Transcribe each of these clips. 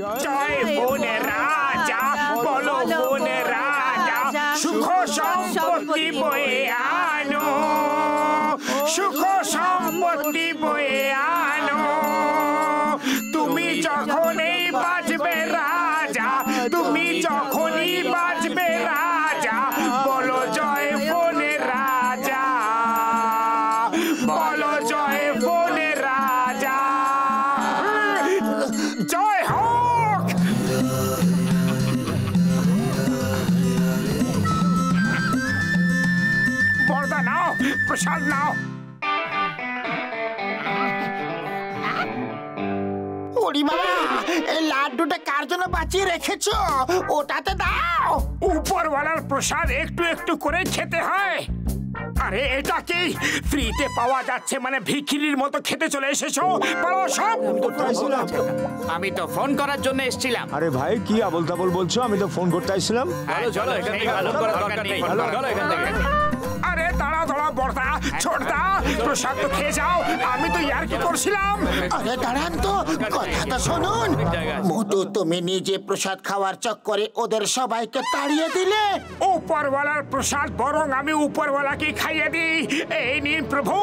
জয় বনে রাজা, বলো বনে রাজা, সুখ সম্পত্তি বয়ে আনো, সুখ সম্পত্তি বয়ে আনো। তুমি যখনই বাজবে রাজা, তুমি যখনই বাজবে রাজা, বলো জয় বনে রাজা, বলো জয় বনে রাজা। জয় হোক। বরদা নাও, প্রসাদ নাও। ওরে বাবা, এই লাড্ডুটা কার জন্য বাঁচিয়ে রেখেছো? ওটাতে দাও। উপরওয়ালার প্রসাদ একটু একটু করে খেতে হয়। আরে এটা কি ফ্রিতে পাওয়া যাচ্ছে মানে ভিখিরির মতো খেতে চলে এসেছো? বলো সব। আমি তো ফোন করার জন্য এসেছিলাম। আরে ভাই কি আবল তাবল বলছো? আমি তো ফোন করতে আসছিলাম। চলো এখান থেকে ফোন করার দরকার নেই। চলো এখান থেকে। আরে দাঁড়া দাঁড়া বড়দা, ছোট দা, প্রসাদ তো খেয়ে যাও। আমি তো ইয়ার কি করছিলাম। আরে দাঁড়ান তো, কথাটা শুনুন। মোটু, তুমি নিজে প্রসাদ খাওয়ার চক্করে ওদের সবাইকে তাড়িয়ে দিলে। উপরওয়ালার প্রসাদ বরং আমি উপরওয়ালাকে খাইয়ে দিই। এই নিন প্রভু,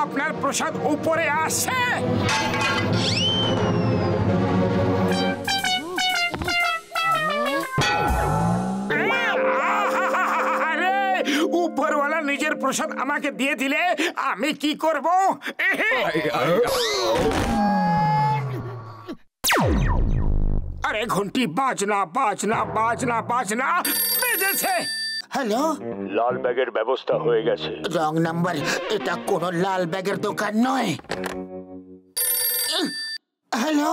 আপনার প্রসাদ উপরে আসছে। উপরওয়ালা নিজের প্রসাদ আমাকে দিয়ে দিলে আমি কি করব? আরে ঘন্টি বাজনা বাজনা বাজনা বাজনা বেজেছে। হ্যালো, লাল ব্যাগের ব্যবস্থা হয়ে গেছে। রং নাম্বার, এটা কোনো লাল ব্যাগের দোকান নয়। হ্যালো,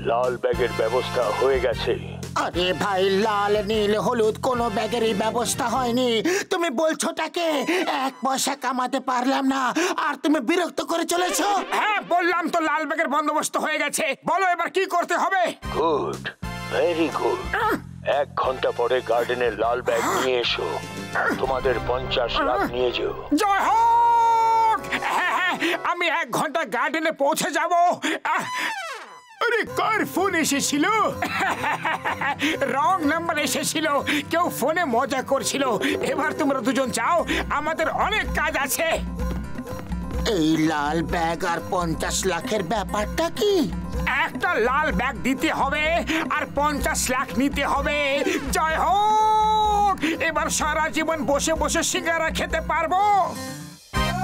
লাল ব্যাগের ব্যবস্থা হয়ে গেছে। আরে ভাই, লাল নীল হলুদ কোনো ব্যাগেরই ব্যবস্থা হয়নি। তুমি বলছোটাকে 1 পয়সা কামাতে পারলাম না আর তুমি বিরক্ত করে চলেছো। হ্যাঁ বললাম তো লাল ব্যাগের বন্দোবস্ত হয়ে গেছে। বলো এবার কি করতে হবে? Good, very good. 1 ঘন্টা পরে গার্ডেনের লাল ব্যাগ নিয়ে এসো। তোমাদের 50 লাখ নিয়ে যাও। জয় হোক। হ্যাঁ হ্যাঁ, আমি 1 ঘন্টা গার্ডেনে পৌঁছে যাব। আরে কার ফোন এসেছিল? রং নাম্বার এসেছিল। কেউ ফোনে মজা করছিল। এবার তোমরা দুজন যাও, আমাদের অনেক কাজ আছে। এই লাল ব্যাগ আর 50 লাখের ব্যাপারটা কি? একটা লাল ব্যাগ দিতে হবে আর 50 লাখ নিতে হবে। জয় হোক। এবার সারা জীবন বসে বসে সিঙ্গারা খেতে পারবো।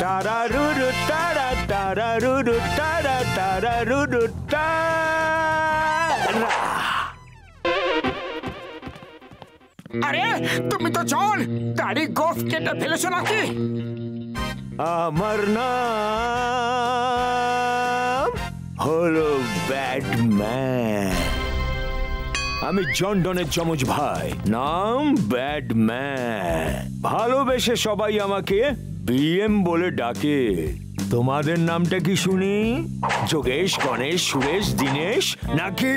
টারারুরু টারা টারারুরু টারা টারারুরু টারা। আরে তুমি তো জন, দাড়ি গোফ কেটে ফেলেছো নাকি? আমার নাম হলো ব্যাটম্যান। আমি জন ডনের যমজ ভাই, নাম ব্যাটম্যান। ভালোবেসে সবাই আমাকে বিএম বলে ডাকে। তোমাদের নামটা কি শুনি? যোগেশ, গণেশ, সুরেশ, দীনেশ নাকি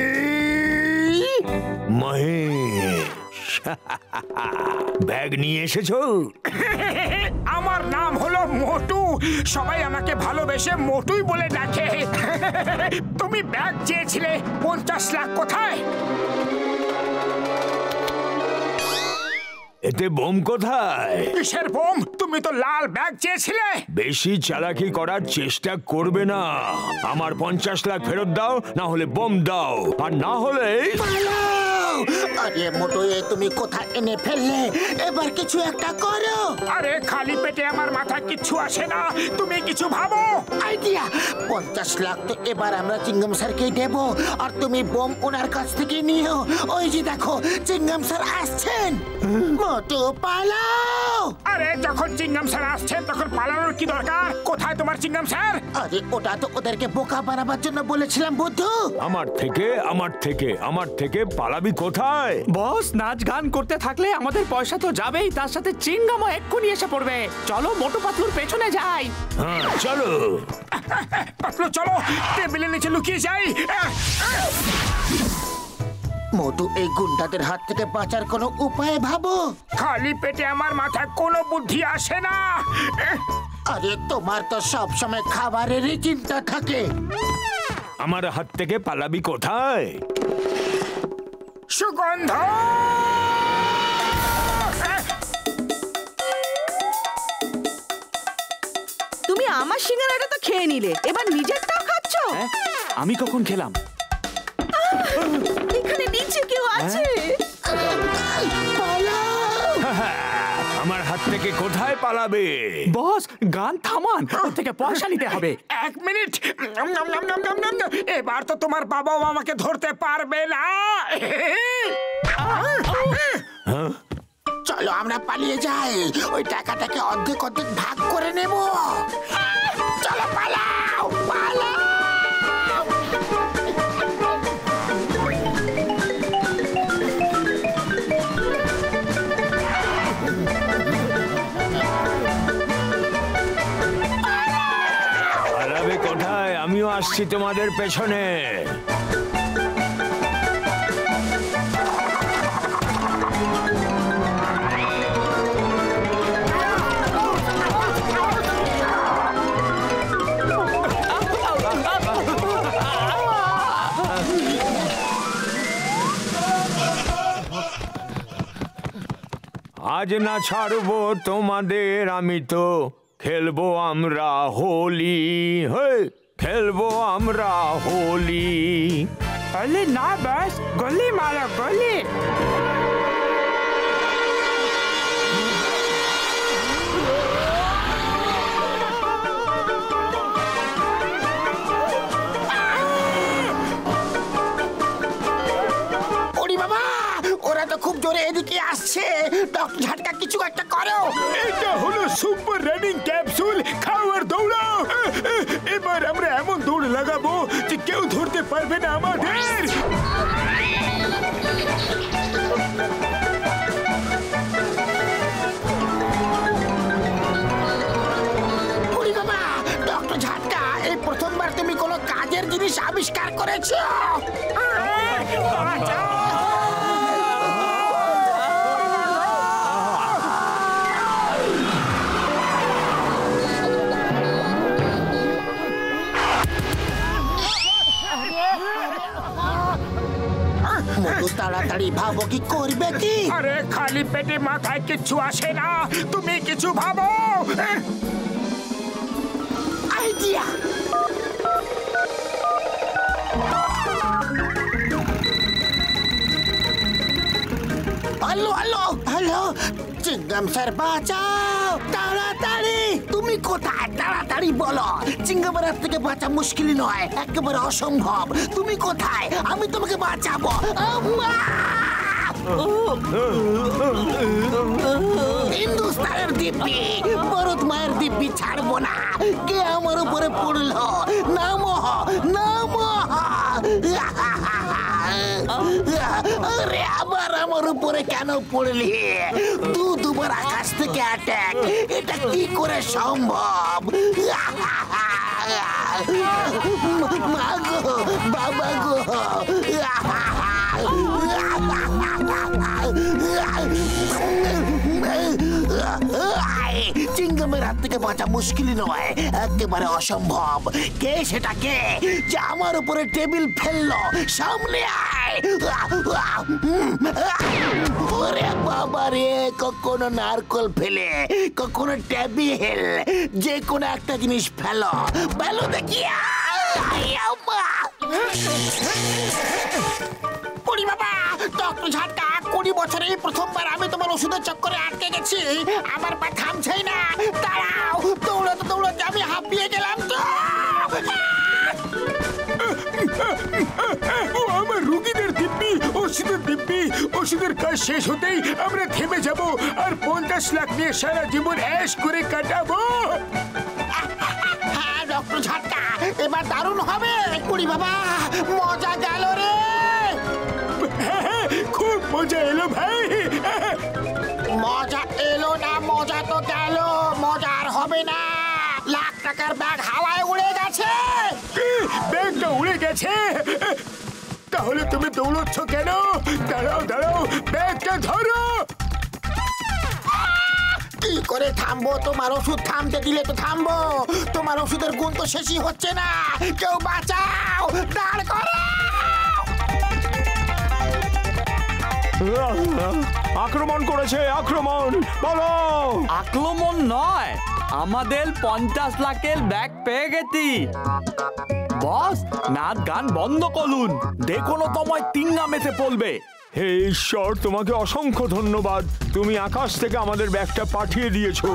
মহেশ? ব্যাগ নিয়ে এসেছো? আমার নাম হলো মোটু। সবাই আমাকে ভালোবেসে মোটুই বলে ডাকে। তুমি ব্যাগ চেয়েছিলে, 50 লাখ কোথায়? এতে বোম কোথায়? কিসের বোম? তুমি তো লাল ব্যাগ চেয়েছিলে। বেশি চালাকি করার চেষ্টা করবে না। আমার 50 লাখ ফেরত দাও, না হলে বোম দাও, আর না হলে আরে মোটু, তুমি কোথায় এনে ফেললে? এবার কিছু একটা করো। আরে খালি পেটে আমার মাথায় কিচ্ছু আসে না, তুমি কিছু ভাবো। আইডিয়া। 50 লাখ তো এবার আমরা চিংগাম স্যারকেই দেব, আর তুমি বোম ওনার কাছ থেকে নিও। ওই যে দেখো, চিংগাম স্যার আসছেন। মোটু পালাও। আরে যখন চিংগাম স্যার আসছেন তখন পালানোর কি দরকার? কোথায় তোমার চিংগাম স্যার? আরে ওটা তো ওদেরকে বোকা বানাবার জন্য বলেছিলাম বুদ্ধু। আমার থেকে পালাবি কোথায়? বস, নাচ গান করতে থাকলে আমাদের পয়সা তো যাবেই, তার সাথে চিংগামও এক্ষুনি এসে পড়বে। চলো মোটু পাতলুর পেছনে যাই। হ্যাঁ চলো। পাতলু চলো, টেবিলের নিচে লুকিয়ে যাই। মোটু, এই গুন্ডাদের হাত থেকে বাঁচার কোনো উপায় ভাবো। খালি পেটে আমার মাথায় কোনো বুদ্ধি আসে না। আরে তোমার তো সব সময় খাবারেরই চিন্তা থাকে। আমার হাত থেকে পালাবি কোথায়? সুগন্ধ। তুমি আমার সিঙ্গারাটা তো খেয়ে নিলে, এবার নিজেরটাও খাচ্ছ? আমি কখন খেলাম? এখানে নিচে কেউ আছে? আমার হাত থেকে কোথায় পালাবে? বস, গান থামান, ওর থেকে পয়সা নিতে হবে। 1 মিনিট। এবার তো তোমার বাবাও আমাকে ধরতে পারবে না। চলো আমরা পালিয়ে যাই, ওই টাকাটাকে অর্ধেক অর্ধেক ভাগ করে নেব। চলো পালাও পালাও। পালাবে কোথায়? আমিও আসছি তোমাদের পেছনে। আজ না ছাড়বো তোমাদের, আমি তো খেলবো আমরা হোলি। খেলবো আমরা হোলি। अरे ना बस, गोली मारो गोली। ওরে বাবা, ওরা তো খুব জোরে এদিকে আসছে। ডক্টর ঝাটকা কিছু একটা করো। এটা হলো সুপার রানিং ক্যাপসুল, খাও আর দৌড়াও। এবার আমরা এমন দৌড় লাগাবো যে কেউ ধরতে পারবে না আমাদের। ওরে বাবা, ডক্টর ঝাটকা, এই প্রথমবার তুমি কোনো কাজের জিনিস আবিষ্কার করেছো। মধু তাড়াতাড়ি ভাবো কি করবে কি। আরে খালি পেটে মাথায় কিচ্ছু আসে না, তুমি কিছু ভাবো। আইডিয়া। হ্যালো হ্যালো হ্যালো, চিংগাম স্যার বাঁচাও তাড়াতাড়ি। তুমি কোথায়? তাড়াতাড়ি বলো। চিংগামের হাত থেকে বাঁচা মুশকিল নয়, একেবারে অসম্ভব। তুমি কোথায়? আমি তোমাকে বাঁচাবো। আম্মা! হিন্দুস্তানের দিব্যি, ভরত মায়ের দিব্যি ছাড়বো না। কে আমার উপরে পড়লো? নামো নামো। আরে আবার আমার উপরে কেন পড়লি? দুবার আকাশ থেকে অ্যাটাক, এটা কি করে সম্ভব? মা গো, বাবা গো। চিংগামের হাত থেকে বাঁচা মুশকিল নয়, একেবারে অসম্ভব। কে সেটা কে যে আমার উপরে টেবিল ফেললো? সামনে আয়। ওরে বাবা রে, কখনো নারকল ফেলে, কখনো টেবিল, যে কোনো একটা জিনিস ফেলো ফেলো দেখি। বাবা, ডক্টর ঝাটকা, 20 বছরে প্রথমবার আমি তোমার ওষুধের চক্করে আটকে গেছি। আমার পা থামছেই না। দাঁড়াও, দৌড়াতে দৌড়াতে আমি হাঁপিয়ে গেলাম তো। ও আমার রুগীদের দিব্যি, ওষুধের দিব্যি। ওষুধের কাজ শেষ হতেই আমরা থেমে যাব আর 50 লাখ নিয়ে সারা জীবন অ্যাশ করে কাটাবো। হ্যাঁ ডক্টর ঝাটকা, এবার দারুণ হবে। 20 বাবা, মজা গেল রে। খুব মজা এলো ভাই। মজা এলো না, মজা তো গেল। মজা আর হবে না। লাখ টাকার ব্যাগ হাওয়ায় উড়ে গেছে। ব্যাগটা উড়ে গেছে? তাহলে তুমি দৌড়চ্ছ কেন? দাঁড়াও দাঁড়াও, ব্যাগটা ধরো। কি করে থামবো? তোমার ওষুধ থামতে দিলে তো থামবো। তোমার ওষুধের গুণ তো শেষই হচ্ছে না। কেউ বাঁচাও, দাঁড় করো। আক্রমণ করেছে, আক্রমণ বলো। আক্রমণ নয়, আমাদের 50 লাখের ব্যাগ পেয়ে গেছি। বস, নাচ গান বন্ধ করুন, দেখুন তোমায় তিনগাম এসে পড়বে। হে ঈশ্বর, তোমাকে অসংখ্য ধন্যবাদ, তুমি আকাশ থেকে আমাদের ব্যাগটা পাঠিয়ে দিয়েছো।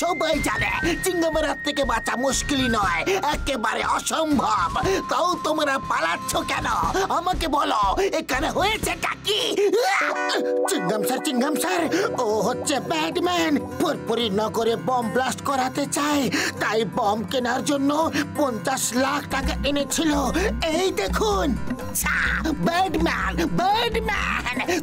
সবাই জানে চিংগামের হাত থেকে বাঁচা মুশকিলই নয়, একেবারে অসম্ভব। তাও তোমরা পালাচ্ছ কেন? আমাকে বলো, এখানে হয়েছেটা কি? চিংগাম স্যার, ও হচ্ছে ব্যাটম্যান। পুরপুরি নগরে বম ব্লাস্ট করাতে চায়, তাই বম কেনার জন্য 50 লাখ টাকা এনেছিল। এই দেখুন, ব্যাটম্যান,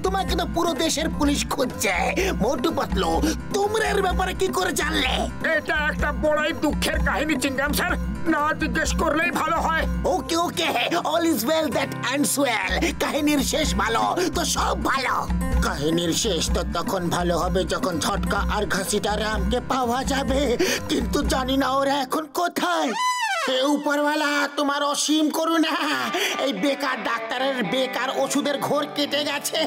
তোমাকে তো পুরো দেশের পুলিশ খুঁজছে। মোটু পাতলু, তোমরা এর ব্যাপারে কি করে জানলে? এটা একটা বড়ই দুঃখের কাহিনী চিংগাম স্যার, না জিজ্ঞেস করলেই ভালো হয়। Okay, all is well that ends well. কাহিনীর শেষ ভালো তো সব ভালো। কাহিনীর শেষ তো তখন ভালো হবে যখন ঝটকা আর ঘাসিটা রামকে পাওয়া যাবে, কিন্তু জানি না ওরা এখন কোথায়। হে উপরওয়ালা, তোমার অসীম করুণা। এই বেকার ডাক্তারের বেকার ওষুধের ঘোর কেটে গেছে।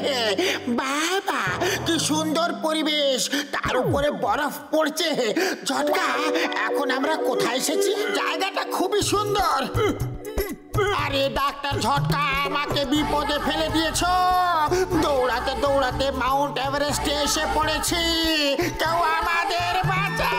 বাবা, কি সুন্দর পরিবেশ, তার উপরে বরফ পড়ছে। ঝটকা, এখন আমরা কোথায় এসেছি? জায়গাটা খুবই সুন্দর। আরে ডাক্তার ঝটকা, আমাকে বিপদে ফেলে দিয়েছো। দৌড়াতে দৌড়াতে মাউন্ট এভারেস্টে এসে পড়েছি, কেউ আমাদের বাঁচাও।